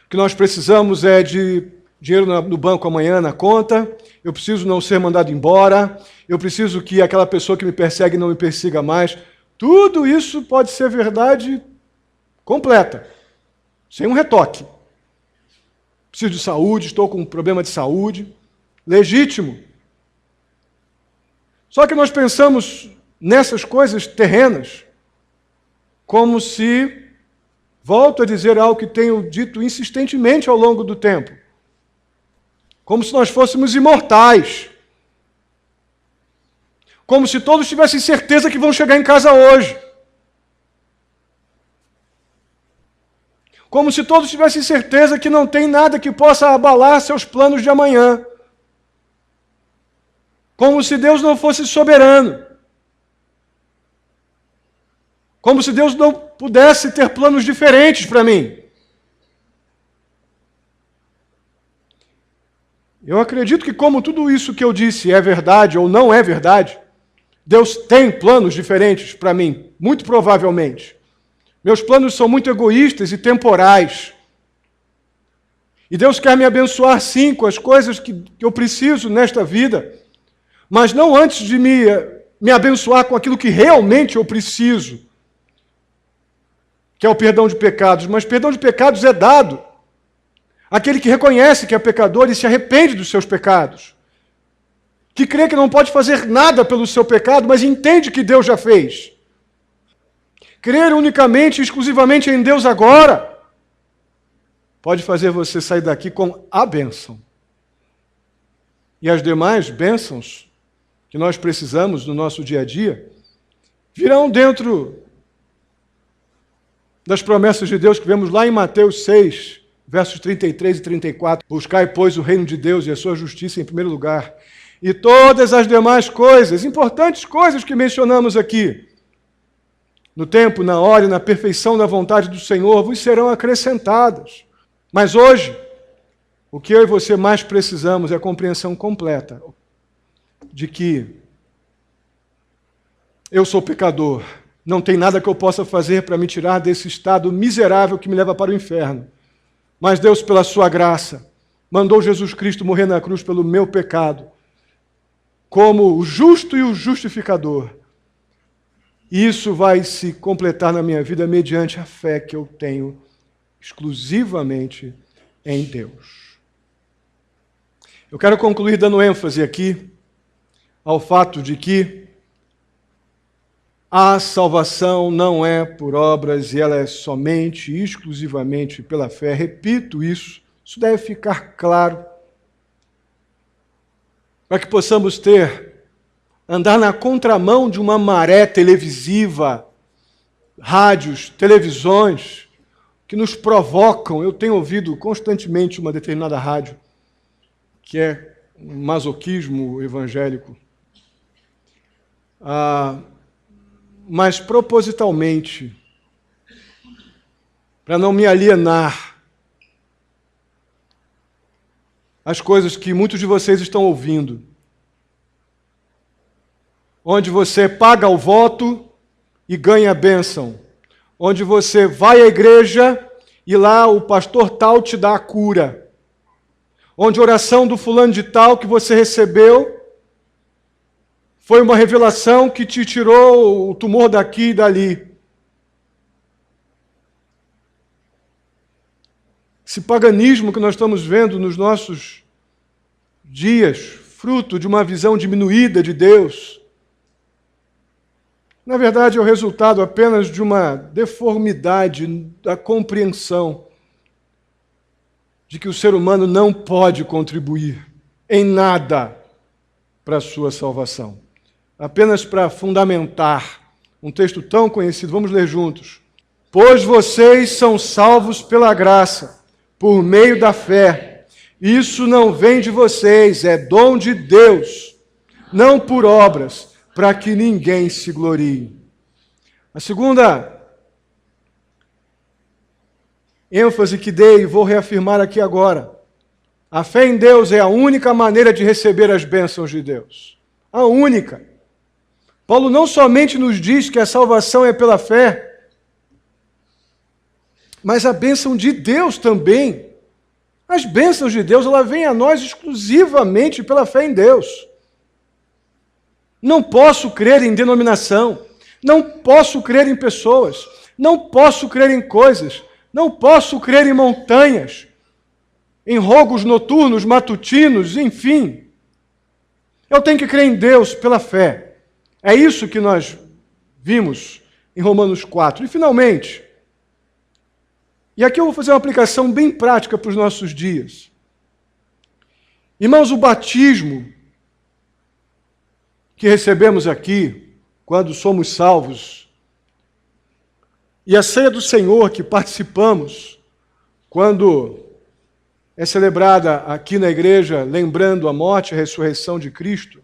O que nós precisamos é de dinheiro no banco amanhã, na conta, eu preciso não ser mandado embora, eu preciso que aquela pessoa que me persegue não me persiga mais. Tudo isso pode ser verdade completa, sem um retoque. Preciso de saúde, estou com um problema de saúde, legítimo. Só que nós pensamos nessas coisas terrenas como se, volto a dizer algo que tenho dito insistentemente ao longo do tempo, como se nós fôssemos imortais, como se todos tivessem certeza que vão chegar em casa hoje, como se todos tivessem certeza que não tem nada que possa abalar seus planos de amanhã, como se Deus não fosse soberano, como se Deus não pudesse ter planos diferentes para mim. Eu acredito que, como tudo isso que eu disse é verdade ou não é verdade, Deus tem planos diferentes para mim, muito provavelmente. Meus planos são muito egoístas e temporais. E Deus quer me abençoar, sim, com as coisas que eu preciso nesta vida, mas não antes de me abençoar com aquilo que realmente eu preciso, que é o perdão de pecados. Mas perdão de pecados é dado àquele que reconhece que é pecador e se arrepende dos seus pecados, que crê que não pode fazer nada pelo seu pecado, mas entende que Deus já fez. Crer unicamente e exclusivamente em Deus agora pode fazer você sair daqui com a bênção. E as demais bênçãos que nós precisamos no nosso dia a dia virão dentro das promessas de Deus que vemos lá em Mateus 6, versos 33 e 34. Buscai, pois, o reino de Deus e a sua justiça em primeiro lugar, e todas as demais coisas, importantes coisas que mencionamos aqui, no tempo, na hora e na perfeição da vontade do Senhor, vos serão acrescentadas. Mas hoje, o que eu e você mais precisamos é a compreensão completa de que eu sou pecador, não tem nada que eu possa fazer para me tirar desse estado miserável que me leva para o inferno. Mas Deus, pela sua graça, mandou Jesus Cristo morrer na cruz pelo meu pecado, como o justo e o justificador. E isso vai se completar na minha vida mediante a fé que eu tenho exclusivamente em Deus. Eu quero concluir dando ênfase aqui ao fato de que a salvação não é por obras e ela é somente e exclusivamente pela fé. Repito isso deve ficar claro, para que possamos andar na contramão de uma maré televisiva, rádios, televisões, que nos provocam. Eu tenho ouvido constantemente uma determinada rádio, que é um masoquismo evangélico, mas propositalmente, para não me alienar às coisas que muitos de vocês estão ouvindo. onde você paga o voto e ganha a bênção, onde você vai à igreja e lá o pastor tal te dá a cura, onde a oração do fulano de tal que você recebeu foi uma revelação que te tirou o tumor daqui e dali. Esse paganismo que nós estamos vendo nos nossos dias, fruto de uma visão diminuída de Deus, na verdade é o resultado apenas de uma deformidade da compreensão de que o ser humano não pode contribuir em nada para a sua salvação. Apenas para fundamentar um texto tão conhecido, vamos ler juntos. Pois vocês são salvos pela graça, por meio da fé. Isso não vem de vocês, é dom de Deus, não por obras, para que ninguém se glorie. A segunda ênfase que dei, e vou reafirmar aqui agora, a fé em Deus é a única maneira de receber as bênçãos de Deus. A única. Paulo não somente nos diz que a salvação é pela fé, mas a bênção de Deus também. As bênçãos de Deus, ela vem a nós exclusivamente pela fé em Deus. Não posso crer em denominação, não posso crer em pessoas, não posso crer em coisas, não posso crer em montanhas, em rogos noturnos, matutinos, enfim. Eu tenho que crer em Deus pela fé. É isso que nós vimos em Romanos 4. E, finalmente, e aqui eu vou fazer uma aplicação bem prática para os nossos dias. Irmãos, o batismo que recebemos aqui, quando somos salvos, e a ceia do Senhor que participamos, quando é celebrada aqui na igreja, lembrando a morte e a ressurreição de Cristo,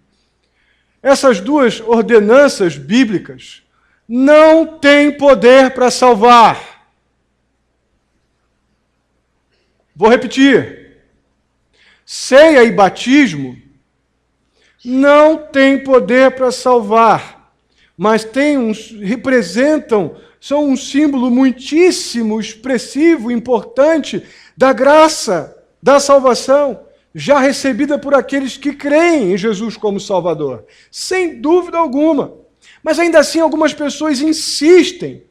essas duas ordenanças bíblicas não têm poder para salvar. Vou repetir. Ceia e batismo não têm poder para salvar, mas representam, são um símbolo muitíssimo expressivo, importante da graça, da salvação, já recebida por aqueles que creem em Jesus como Salvador. Sem dúvida alguma. Mas ainda assim algumas pessoas insistem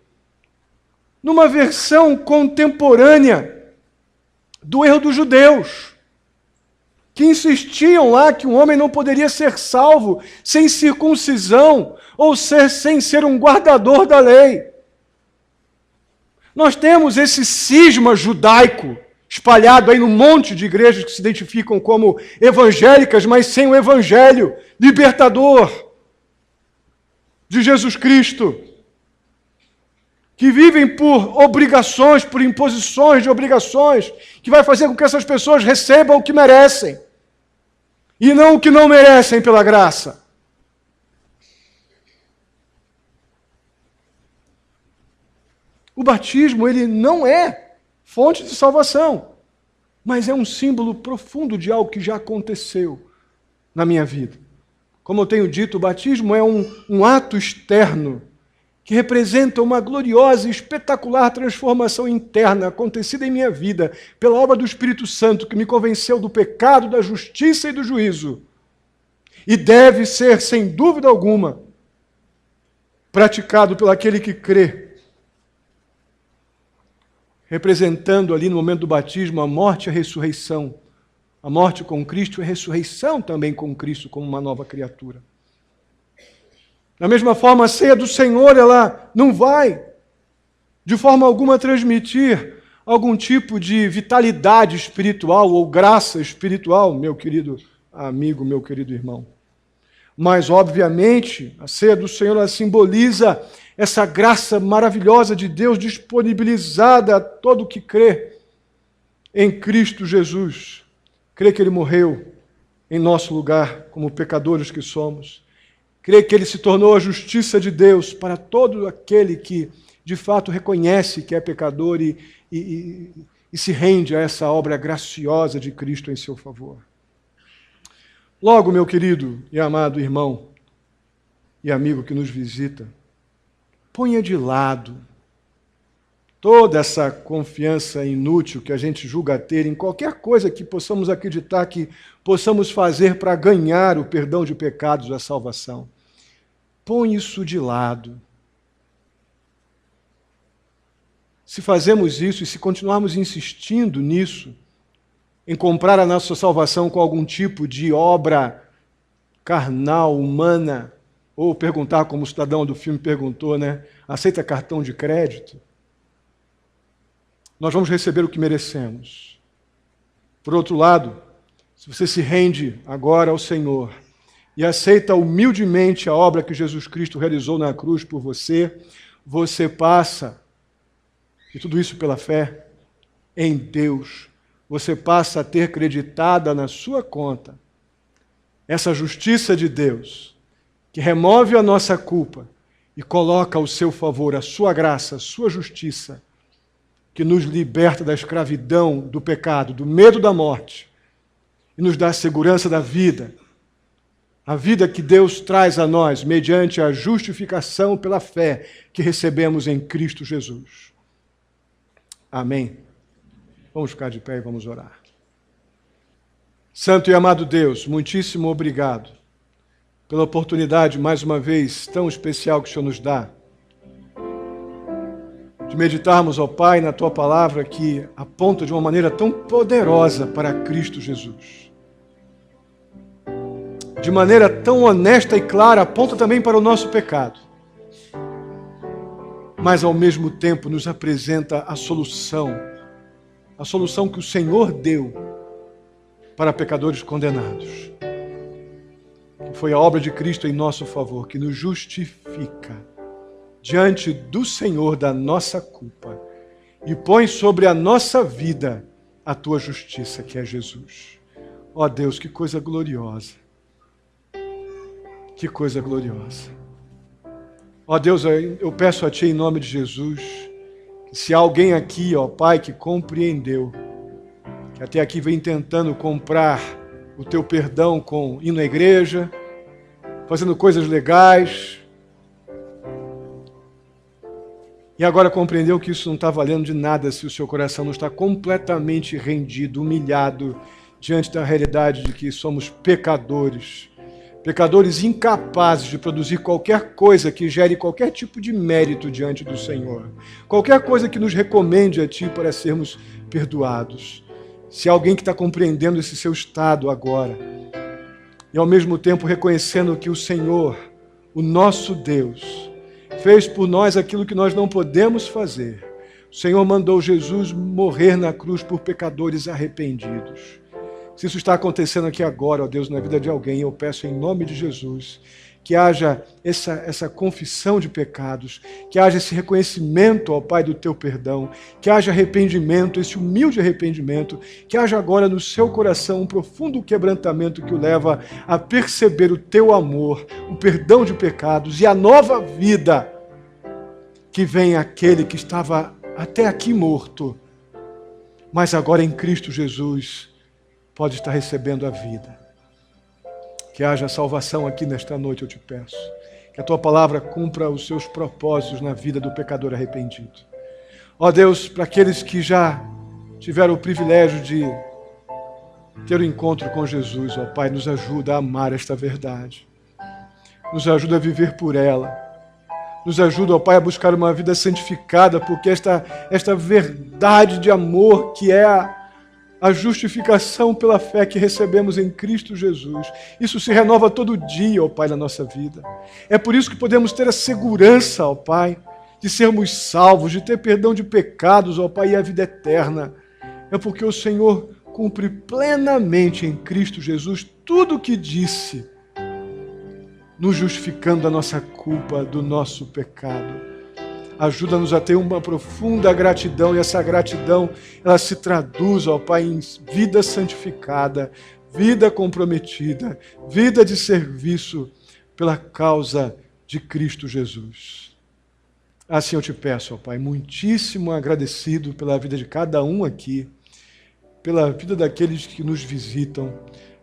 numa versão contemporânea do erro dos judeus, que insistiam lá que um homem não poderia ser salvo sem circuncisão ou sem ser um guardador da lei. Nós temos esse cisma judaico espalhado aí num monte de igrejas que se identificam como evangélicas, mas sem o evangelho libertador de Jesus Cristo, que vivem por obrigações, por imposições de obrigações, que vai fazer com que essas pessoas recebam o que merecem e não o que não merecem pela graça. O batismo, ele não é fonte de salvação, mas é um símbolo profundo de algo que já aconteceu na minha vida. Como eu tenho dito, o batismo é um ato externo que representa uma gloriosa e espetacular transformação interna acontecida em minha vida pela obra do Espírito Santo, que me convenceu do pecado, da justiça e do juízo. E deve ser, sem dúvida alguma, praticado por aquele que crê, representando ali no momento do batismo a morte e a ressurreição. A morte com Cristo e a ressurreição também com Cristo como uma nova criatura. Da mesma forma, a ceia do Senhor, ela não vai, de forma alguma, transmitir algum tipo de vitalidade espiritual ou graça espiritual, meu querido amigo, meu querido irmão. Mas, obviamente, a ceia do Senhor, ela simboliza essa graça maravilhosa de Deus disponibilizada a todo que crê em Cristo Jesus. Crê que Ele morreu em nosso lugar, como pecadores que somos. Crê que Ele se tornou a justiça de Deus para todo aquele que, de fato, reconhece que é pecador e se rende a essa obra graciosa de Cristo em seu favor. Logo, meu querido e amado irmão, e amigo que nos visita, ponha de lado toda essa confiança inútil que a gente julga ter em qualquer coisa que possamos acreditar que possamos fazer para ganhar o perdão de pecados, a salvação. Põe isso de lado. Se fazemos isso e se continuarmos insistindo nisso, em comprar a nossa salvação com algum tipo de obra carnal, humana, ou perguntar como o cidadão do filme perguntou, né? Aceita cartão de crédito? Nós vamos receber o que merecemos. Por outro lado, se você se rende agora ao Senhor e aceita humildemente a obra que Jesus Cristo realizou na cruz por você, você passa, e tudo isso pela fé em Deus, você passa a ter creditada na sua conta essa justiça de Deus, que remove a nossa culpa e coloca ao seu favor a sua graça, a sua justiça, que nos liberta da escravidão, do pecado, do medo da morte, e nos dá a segurança da vida, a vida que Deus traz a nós mediante a justificação pela fé que recebemos em Cristo Jesus. Amém. Vamos ficar de pé e vamos orar. Santo e amado Deus, muitíssimo obrigado pela oportunidade, mais uma vez, tão especial que o Senhor nos dá, de meditarmos, ó Pai, na Tua palavra que aponta de uma maneira tão poderosa para Cristo Jesus. De maneira tão honesta e clara, aponta também para o nosso pecado. Mas, ao mesmo tempo, nos apresenta a solução que o Senhor deu para pecadores condenados. Que foi a obra de Cristo em nosso favor, que nos justifica diante do Senhor da nossa culpa e põe sobre a nossa vida a Tua justiça, que é Jesus. Ó Deus, que coisa gloriosa. Que coisa gloriosa. Ó Deus, eu peço a Ti em nome de Jesus, que se há alguém aqui, ó Pai, que compreendeu, que até aqui vem tentando comprar o Teu perdão indo à igreja, fazendo coisas legais, e agora compreendeu que isso não está valendo de nada se o seu coração não está completamente rendido, humilhado, diante da realidade de que somos pecadores incapazes de produzir qualquer coisa que gere qualquer tipo de mérito diante do Senhor, qualquer coisa que nos recomende a Ti para sermos perdoados. Se há alguém que está compreendendo esse seu estado agora, e ao mesmo tempo reconhecendo que o Senhor, o nosso Deus, fez por nós aquilo que nós não podemos fazer. O Senhor mandou Jesus morrer na cruz por pecadores arrependidos. Se isso está acontecendo aqui agora, ó Deus, na vida de alguém, eu peço em nome de Jesus que haja essa confissão de pecados, que haja esse reconhecimento, ó Pai, do Teu perdão, que haja arrependimento, esse humilde arrependimento, que haja agora no seu coração um profundo quebrantamento que o leva a perceber o Teu amor, o perdão de pecados e a nova vida que vem àquele que estava até aqui morto, mas agora em Cristo Jesus pode estar recebendo a vida. Que haja salvação aqui nesta noite, eu te peço. Que a Tua palavra cumpra os seus propósitos na vida do pecador arrependido. Ó Deus, para aqueles que já tiveram o privilégio de ter um encontro com Jesus, ó Pai, nos ajuda a amar esta verdade. Nos ajuda a viver por ela. Nos ajuda, ó Pai, a buscar uma vida santificada, porque esta verdade de amor que é a justificação pela fé que recebemos em Cristo Jesus. Isso se renova todo dia, ó Pai, na nossa vida. É por isso que podemos ter a segurança, ó Pai, de sermos salvos, de ter perdão de pecados, ó Pai, e a vida eterna. É porque o Senhor cumpre plenamente em Cristo Jesus tudo o que disse, nos justificando da nossa culpa, do nosso pecado. Ajuda-nos a ter uma profunda gratidão, e essa gratidão, ela se traduz, ó Pai, em vida santificada, vida comprometida, vida de serviço pela causa de Cristo Jesus. Assim eu te peço, ó Pai, muitíssimo agradecido pela vida de cada um aqui, pela vida daqueles que nos visitam.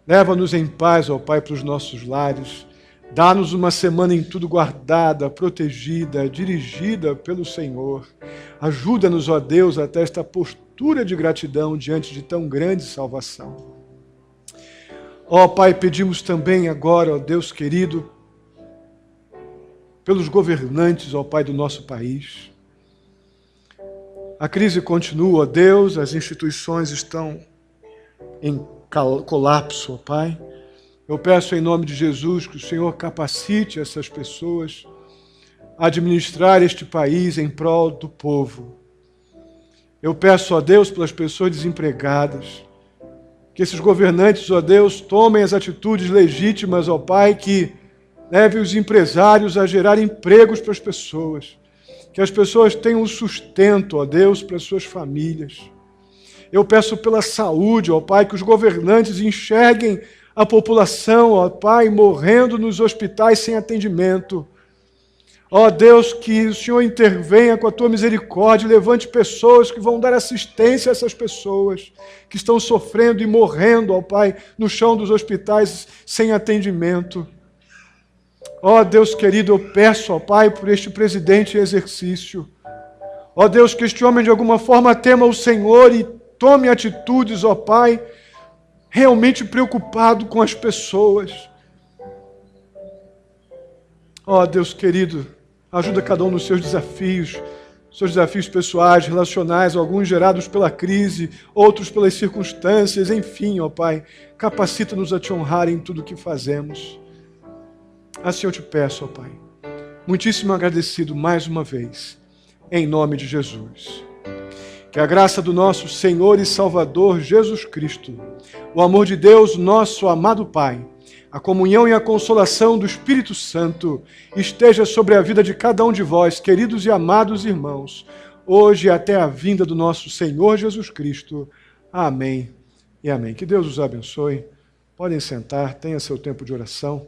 Leva-nos em paz, ó Pai, para os nossos lares. Dá-nos uma semana em tudo guardada, protegida, dirigida pelo Senhor. Ajuda-nos, ó Deus, até esta postura de gratidão diante de tão grande salvação. Ó Pai, pedimos também agora, ó Deus querido, pelos governantes, ó Pai, do nosso país. A crise continua, ó Deus, as instituições estão em colapso, ó Pai. Eu peço em nome de Jesus que o Senhor capacite essas pessoas a administrar este país em prol do povo. Eu peço, ó Deus, pelas pessoas desempregadas, que esses governantes, ó Deus, tomem as atitudes legítimas, ó Pai, que levem os empresários a gerar empregos para as pessoas, que as pessoas tenham sustento, ó Deus, para as suas famílias. Eu peço pela saúde, ó Pai, que os governantes enxerguem a população, ó Pai, morrendo nos hospitais sem atendimento. Ó Deus, que o Senhor intervenha com a Tua misericórdia e levante pessoas que vão dar assistência a essas pessoas que estão sofrendo e morrendo, ó Pai, no chão dos hospitais sem atendimento. Ó Deus querido, eu peço, ó Pai, por este presidente em exercício. Ó Deus, que este homem de alguma forma tema o Senhor e tome atitudes, ó Pai, realmente preocupado com as pessoas. Ó Deus querido, ajuda cada um nos seus desafios pessoais, relacionais, alguns gerados pela crise, outros pelas circunstâncias, enfim, ó Pai, capacita-nos a Te honrar em tudo o que fazemos. Assim eu te peço, ó Pai, muitíssimo agradecido mais uma vez, em nome de Jesus. Que a graça do nosso Senhor e Salvador Jesus Cristo, o amor de Deus, nosso amado Pai, a comunhão e a consolação do Espírito Santo esteja sobre a vida de cada um de vós, queridos e amados irmãos, hoje e até a vinda do nosso Senhor Jesus Cristo. Amém e amém. Que Deus os abençoe. Podem sentar, tenha seu tempo de oração.